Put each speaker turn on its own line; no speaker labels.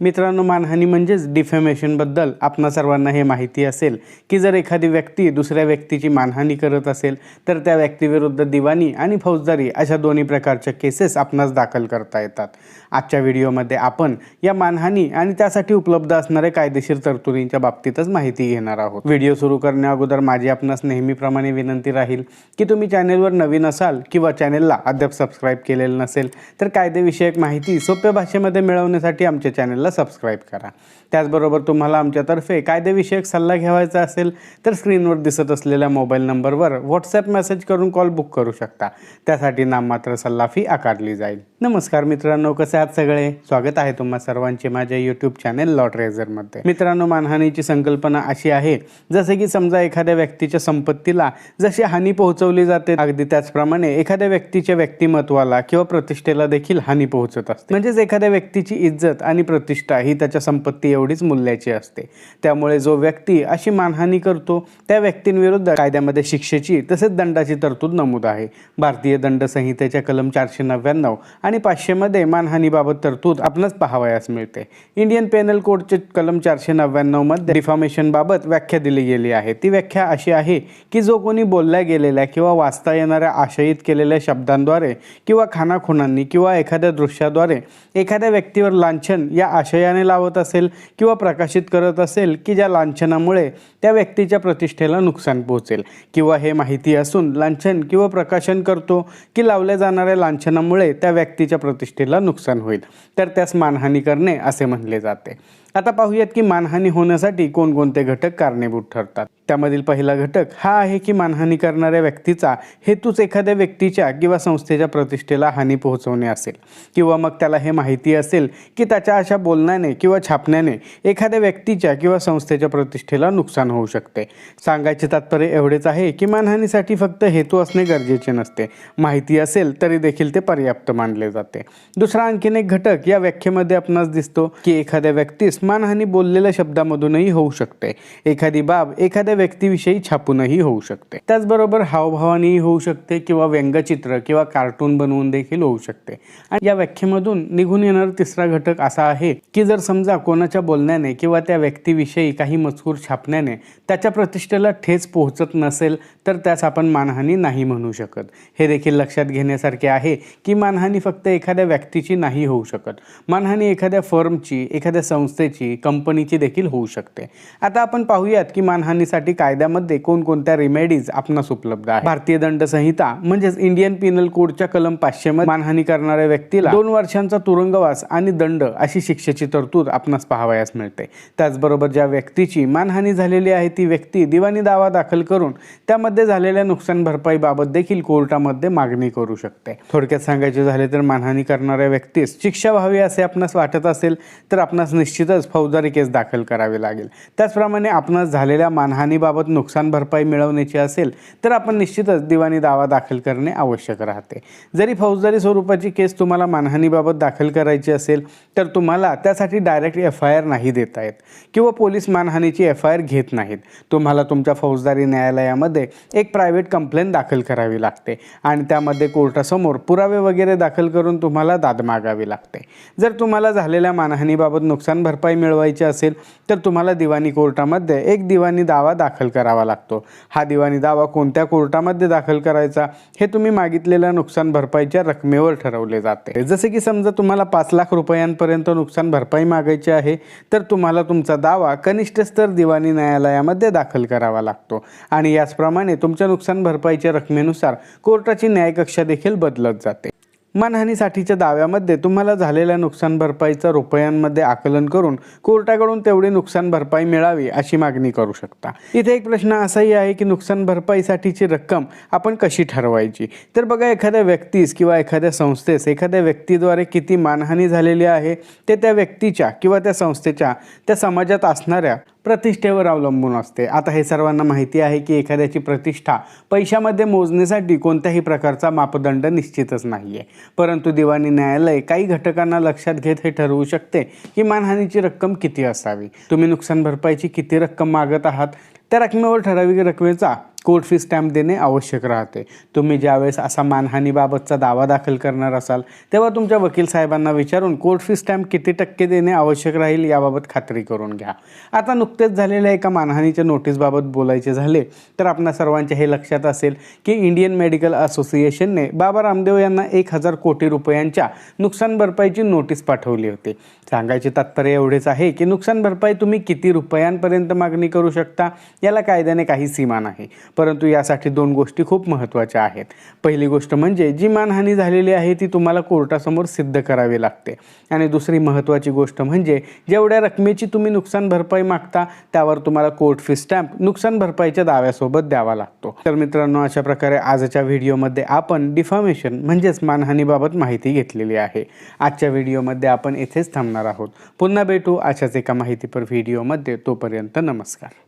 मित्रांनो, मानहानी म्हणजेच डिफेमेशनबद्दल आपणा सर्वांना हे माहिती असेल की जर एखादी व्यक्ती दुसऱ्या व्यक्तीची मानहानी करत असेल तर त्या व्यक्तीविरुद्ध दिवाणी आणि फौजदारी अशा दोन्ही प्रकारच्या केसेस आपणास दाखल करता येतात। आजच्या व्हिडिओमध्ये आपण या मानहानी आणि त्यासाठी उपलब्ध असणारे कायदेशीर तरतुदींच्या बाबतीतच माहिती घेणार आहोत। व्हिडिओ सुरू करण्याअगोदर माझी आपणास नेहमीप्रमाणे विनंती राहील की तुम्ही चॅनलवर नवीन असाल किंवा चॅनलला अद्याप सबस्क्राइब केलेलं नसेल तर कायदेविषयक माहिती सोप्या भाषेमध्ये मिळवण्यासाठी आमच्या चॅनलला सबस्क्राइब करा। त्याचबरोबर तुम्हाला आमच्यातर्फे कायदेविषयक सल्ला घ्यायचा असेल तर स्क्रीनवर दिसत असलेल्या मोबाईल नंबरवर व्हॉट्सॲप मेसेज करून कॉल बुक करू शकता। त्यासाठी नाममात्र सल्ला फी आकारली जाईल। नमस्कार मित्रांनो, कसे आहात सगळे? स्वागत आहे तुम्हा सर्वांचे माझ्या यूट्यूब चॅनल लॉ ट्रेझरमध्ये। मित्रांनो, मानहानीची संकल्पना अशी आहे जसे की समजा एखाद्या व्यक्तीच्या संपत्तीला जशी हानी पोहोचवली जाते अगदी त्याचप्रमाणे एखाद्या व्यक्तीच्या व्यक्तिमत्वाला किंवा प्रतिष्ठेला देखील हानी पोहोचत असते। म्हणजेच एखाद्या व्यक्तीची इज्जत आणि प्रतिष्ठा ही त्याच्या संपत्ती एवढीच मूल्याची असते। त्यामुळे जो व्यक्ती अशी मानहानी करतो त्या व्यक्तींविरुद्ध कायद्यामध्ये शिक्षेची तसेच दंडाची तरतूद नमूद आहे। भारतीय दंड संहितेच्या कलम 499 आणि 500 मध्ये मानहानीबाबत तरतूद आपणास पाहावयास मिळते। इंडियन पेनल कोडचे कलम 499 मध्ये डिफॉर्मेशन बाबत व्याख्या दिली गेली आहे। ती व्याख्या अशी आहे की जो कोणी बोलल्या गेलेल्या किंवा वाचता येणाऱ्या आशयित केलेल्या शब्दांद्वारे किंवा खानाखुणांनी किंवा एखाद्या दृश्याद्वारे एखाद्या व्यक्तीवर लांछन या आशयाने लावत असेल किंवा प्रकाशित करत असेल की ज्या लांछनामुळे त्या व्यक्तीच्या प्रतिष्ठेला नुकसान पोहोचेल किंवा हे माहिती असून लांछन किंवा प्रकाशन करतो की लावल्या जाणाऱ्या लांछनामुळे त्या व्यक्तीच्या प्रतिष्ठेला नुकसान होईल तर त्यास मानहानी करणे असे म्हणले जाते। आता पाहूयात की मानहानी होण्यासाठी कोणकोणते घटक कारणीभूत ठरतात। त्यामधील पहिला घटक हा आहे की मानहानी करणाऱ्या व्यक्तीचा हेतूच एखाद्या व्यक्तीच्या किंवा संस्थेच्या प्रतिष्ठेला हानी पोहोचवणे असेल किंवा मग त्याला हे माहिती असेल की त्याच्या अशा बोलण्याने किंवा छापण्याने एखाद्या व्यक्तीच्या किंवा संस्थेच्या प्रतिष्ठेला नुकसान होऊ शकते। सांगायचे तात्पर्य एवढेच आहे की मानहानीसाठी फक्त हेतू असणे गरजेचे नसते, माहिती असेल तरी देखील ते पर्याप्त मानले जाते। दुसरा आणखीन एक घटक या व्याख्येमध्ये आपणास दिसतो की एखाद्या व्यक्तीस मानहानी बोललेल्या शब्दामधूनही होऊ शकते। एखादी बाब एखाद्या व्यक्तीविषयी छापूनही होऊ शकते। त्याचबरोबर हावभावानेही होऊ शकते किंवा व्यंगचित्र किंवा कार्टून बनवून देखील होऊ शकते। आणि या व्याख्येमधून निघून येणारा तिसरा घटक असा आहे की जर समजा कोणाच्या बोलण्याने किंवा त्या व्यक्तीविषयी काही मजकूर छापण्याने त्याच्या प्रतिष्ठेला ठेच पोहोचत नसेल तर त्यास आपण मानहानी नाही म्हणू शकत। हे देखील लक्षात घेण्यासारखे आहे की मानहानी फक्त एखाद्या व्यक्तीची नाही होऊ शकत, मानहानी एखाद्या फर्मची, एखाद्या संस्थेची, कंपनीची देखील होऊ शकते। आता आपण पाहूयात की मानहानीसाठी कायद्यामध्ये कोणकोणत्या रिमेडीज आपणास उपलब्ध आहेत। भारतीय दंड संहिता म्हणजेच इंडियन पिनल कोडच्या कलम 500 मध्ये मानहानी करणाऱ्या व्यक्तीला 2 वर्षांचा तुरुंगवास आणि दंड अशी शिक्षेची तरतूद आपणास पाहावयास मिळते। त्याचबरोबर ज्या व्यक्तीची मानहानी झालेली आहे ती व्यक्ती दिवाणी दावा दाखल करून त्यामध्ये झालेल्या नुकसान भरपाई बाबत देखील कोर्टामध्ये मागणी करू शकते। थोडक्यात सांगायचे झाले तर मानहानी करणाऱ्या व्यक्तीस शिक्षा व्हावी असे आपणास वाटत असेल तर आपणास निश्चितच फौजदारी केस दाखल करावी लागेल। त्याचप्रमाणे आपणास झालेल्या मानहानीबाबत नुकसान भरपाई मिळवण्याची असेल तर आपण निश्चितच दिवाणी दावा दाखल करणे आवश्यक राहते। जरी फौजदारी स्वरूपाची केस तुम्हाला मानहानीबाबत दाखल करायची असेल तर तुम्हाला त्यासाठी डायरेक्ट FIR नाही देता येत किंवा पोलीस मानहानीची FIR घेत नाहीत। तुम्हाला तुमच्या फौजदारी न्यायालयामध्ये एक प्रायव्हेट कंप्लेंट दाखल करावी लागते आणि त्यामध्ये कोर्टासमोर पुरावे वगैरे दाखल करून तुम्हाला दाद मागावी लागते। जर तुम्हाला झालेल्या मानहानीबाबत नुकसान भरपाई मिळवायची असेल तर तुम्हाला दिवाणी कोर्टामध्ये एक दिवाणी दावा दाखल करावा लागतो। हा दिवाणी दावा कोणत्या कोर्टामध्ये दाखल करायचा हे तुम्ही मागितलेल्या नुकसान भरपाईच्या रकमेवर ठरवले जाते। जसे की समजा तुम्हाला 5 लाख रुपयांपर्यंत नुकसान भरपाई मागायची आहे तर तुम्हाला तुमचा दावा कनिष्ठ स्तर दिवाणी न्यायालयामध्ये दाखल करावा लागतो आणि याचप्रमाणे तुमच्या नुकसान भरपाईच्या रकमेनुसार कोर्टाची न्यायकक्षा देखील बदलत जाते। मानहानीसाठीच्या दाव्यामध्ये तुम्हाला झालेल्या नुकसान भरपाईचा रुपयांमध्ये आकलन करून कोर्टाकडून तेवढी नुकसान भरपाई मिळावी अशी मागणी करू शकता। इथे एक प्रश्न असाही आहे की नुकसान भरपाईसाठीची रक्कम आपण कशी ठरवायची? तर बघा, एखाद्या व्यक्तीस किंवा एखाद्या संस्थेस एखाद्या व्यक्तीद्वारे किती मानहानी झालेली आहे ते त्या व्यक्तीच्या किंवा त्या संस्थेच्या त्या समाजात असणाऱ्या प्रतिष्ठेवर अवलंबून असते। आता हे सर्वांना माहिती आहे की एखाद्याची प्रतिष्ठा पैशामध्ये मोजण्यासाठी कोणत्याही प्रकारचा मापदंड निश्चितच नाही आहे, परंतु दिवाणी न्यायालय काही घटकांना लक्षात घेत हे ठरवू शकते की मानहानीची रक्कम किती असावी। तुम्ही नुकसान भरपाईची किती रक्कम मागत आहात त्या रकमेवर ठराविक रकमेचा कोर्ट फी स्टॅम्प देणे आवश्यक राहते. तुम्ही ज्यावेळेस असा मानहानीबाबतचा दावा दाखल करणार असाल तेव्हा तुमच्या वकील साहेबांना विचारून कोर्ट फी स्टॅम्प किती टक्के देणे आवश्यक राहील याबाबत खात्री करून घ्या. आता नुकतेच झालेल्या एका मानहानीच्या नोटीसबाबत बोलायचे झाले तर आपणा सर्वांच्या हे लक्षात असेल की इंडियन मेडिकल असोसिएशनने बाबा रामदेव यांना 1,000 कोटी रुपयांच्या नुकसान भरपाईची नोटीस पाठवली होती. सांगायचे तात्पर्य एवढेच आहे की नुकसान भरपाई तुम्ही किती रुपयांपर्यंत मागणी करू शकता याला कायद्याने काही सीमा नाही, परंतु यासाठी 2 गोष्टी खूप महत्त्वाच्या आहेत. पहिली गोष्ट म्हणजे जी मानहानी झालेली आहे ती तुम्हाला कोर्टासमोर सिद्ध करावी लागते आणि दुसरी महत्त्वाची गोष्ट म्हणजे जेवढ्या रकमेची तुम्ही नुकसान भरपाई मागता त्यावर तुम्हाला कोर्ट फी स्टॅम्प नुकसान भरपाईच्या दाव्यासोबत द्यावा लागतो. तर मित्रांनो, अशा प्रकारे आजच्या व्हिडिओमध्ये आपण डिफॅमेशन म्हणजेच मानहानीबाबत माहिती घेतलेली आहे. आजच्या व्हिडिओमध्ये आपण इथेच थांबणार आहोत. पुन्हा भेटू अशाच एका माहितीपर व्हिडिओमध्ये. तोपर्यंत नमस्कार.